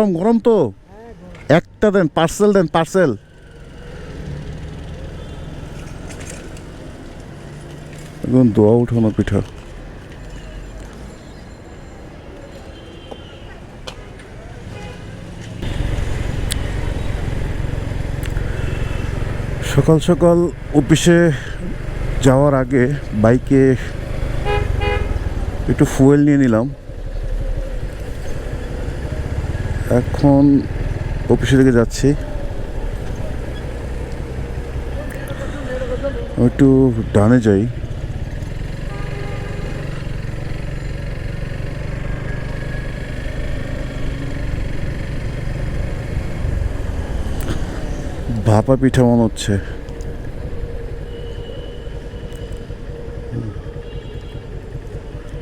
গরম গরম তো একটা দেন, পার্সেল দেন, পার্সেল। এখন দোয়া উঠানো পিঠা। সকাল সকাল অফিসে যাওয়ার আগে বাইকে একটু ফুয়েল নিয়ে নিলাম। এখন অফিসে থেকে যাচ্ছি। একটু ডানে যাই। ভাপা পিঠা মনে হচ্ছে।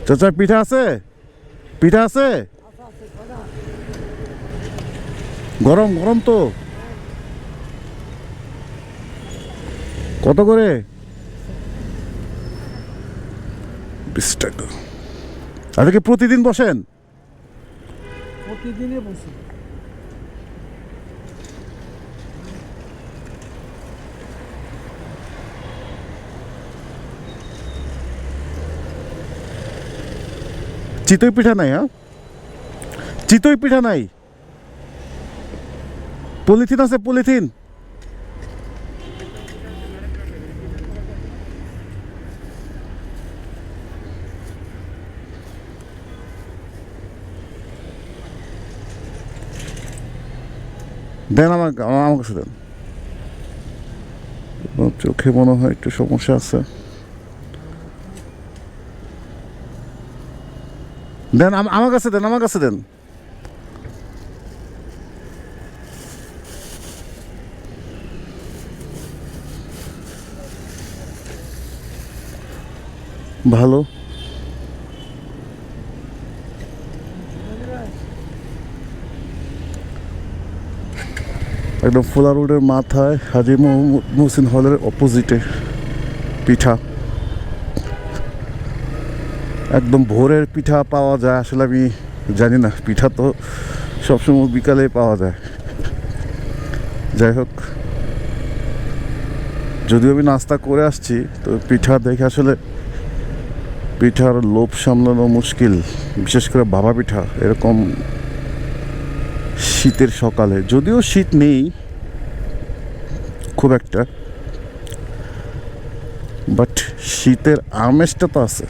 চাচা পিঠা আছে? পিঠা আছে? গরম গরম তো। কত করে? 20 টাকা। আপনি কি প্রতিদিন বসেন? প্রতিদিনই বসি। চিতই পিঠা নাই? হ্যাঁ, চিতই পিঠা নাই? পলিথিন আছে? পলিথিন দেন, আমার আমার কাছে দেন। চোখে মনে হয় একটু সমস্যা আছে। দেন, আমার কাছে দেন, আমার কাছে দেন। ভালো। একদম ফুলা রোডের মাথায় হাজী মুহসিন হলের অপোজিটে পিঠা। একদম ভোরের পিঠা পাওয়া যায়। আসলে আমি জানি না, পিঠা তো সবসময় বিকালে পাওয়া যায়। যাই হোক, যদিও আমি নাস্তা করে আসছি, তো পিঠা দেখে আসলে পিঠার লোভ সামলানো মুশকিল। বিশেষ করে ভাপা পিঠা এরকম শীতের সকালে, যদিও শীত নেই খুব একটা, বাট শীতের আমেজটা তো আছে।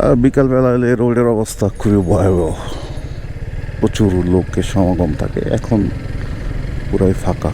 আর বিকালবেলা এলে রোডের অবস্থা খুবই ভয়াবহ। প্রচুর লোকের সমাগম থাকে। এখন পুরাই ফাঁকা।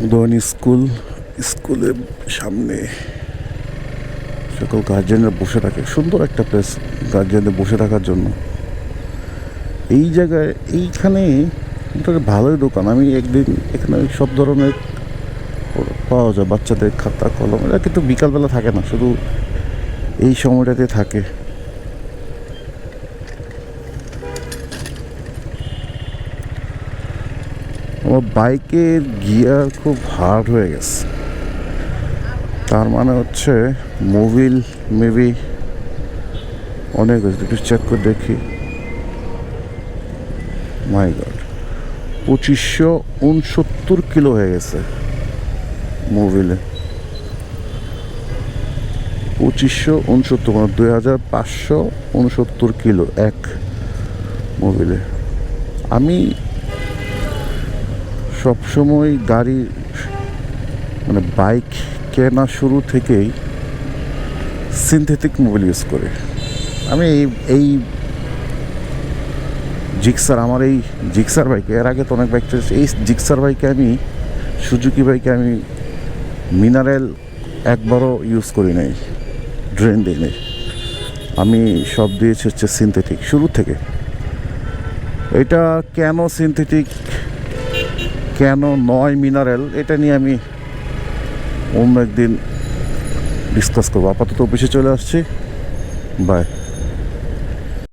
উদয়ন স্কুলের সামনে সকল গার্জিয়ানরা বসে থাকে। সুন্দর একটা প্লেস গার্জিয়ানদের বসে থাকার জন্য। এই জায়গায় এইখানে ভালোই দোকান। আমি একদিন এখানে সব ধরনের পাওয়া যায়, বাচ্চাদের খাতা কলম। এরা কিন্তু বিকালবেলা থাকে না, শুধু এই সময়টাতে থাকে। আমার বাইকের গিয়ার খুব হার্ড হয়ে গেছে। তার মানে হচ্ছে মোবিল মেবি অনেক হয়েছে। একটু চেক করে দেখি। মাই গড, 2569 কিলো হয়ে গেছে মোবিলে। 2569 মানে 2569 কিলো এক মোবিলে। আমি সবসময় গাড়ি মানে বাইক কেনা শুরু থেকেই সিনথেটিক মোবিল ইউজ করে। আমি এই জিক্সার, আমার এই জিক্সার বাইকে, এর আগে তো অনেক বাইক চলেছে, এই জিক্সার বাইকে আমি, সুজুকি বাইকে আমি মিনারেল একবারও ইউজ করি নাই, ড্রেন দিই নাই। আমি সব দিয়েছি হচ্ছে সিনথেটিক শুরু থেকে। এটা কেন সিনথেটিক, কেন নয় মিনারেল, এটা নিয়ে আমি অন্য একদিন ডিসকাস করবো। আপাতত অফিসে চলে আসছি, বাই।